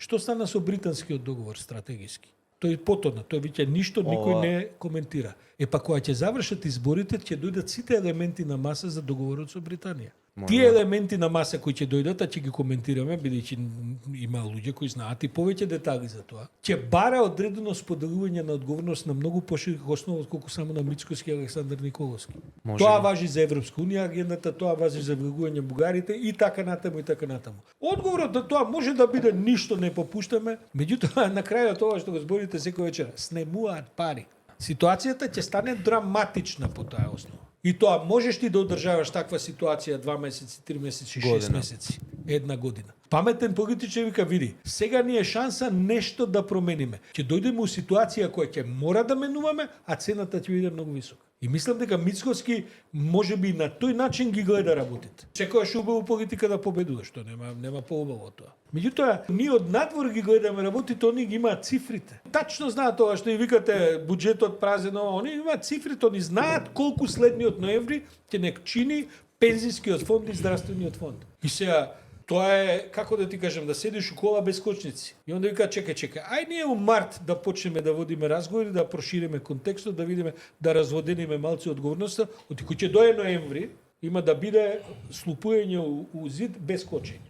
Што стана со британскиот договор стратегиски? Тој потона, тој веќе ништо никој не коментира. Па кога ќе завршат изборите, ќе дојдат сите елементи на маса за договорот со Британија. Тие елементи на маса кои ќе дојдат, а ќе ги коментираме, бидејќи има луѓе кои знаат и повеќе детали за тоа, ќе бара одредено споделување на одговорност на многу поширок основа отколку само на Мицкоски и Александар Николовски. Тоа важи за Европска унија агендата, тоа важи за влегување бугарите и така натаму и така натаму. Одговорот на тоа може да биде ништо не попуштаме, меѓутоа на крајот тоа што го зборите секој вечер, снемуваат пари. Ситуацијата ќе стане драматична по таа основа. И тоа можеш ти да одржаваш таква ситуација 2 месеци, 3 месеци, 6 месеци, една година. Паметен политичар вика, види, сега ни е шанса нешто да промениме. Ќе дојдеме у ситуација која ќе мора да менуваме, а цената ќе биде многу висока. И мислам дека Мицкоски можеби на тој начин ги гледа работите. Секојаш убаво политика да победува, што нема поубаво тоа. Меѓутоа, ние од надвор ги гледаме работите, они ги имаат цифрите. Тачно знаат тоа што и викате буџетот празен, они имаат цифрите, они знаат колку следниот ноември ќе не чини пензискиот фонд и здравствениот фонд. И сега тоа е, како да ти кажам, да седиш у кола без кочници. И онда вика, чекај, ај ние у март да почнеме да водиме разговори, да прошириме контекстот, да видиме, да разводениме малце одговорноста, оти кој ќе дое ноември, има да биде слупување у зид без кочење.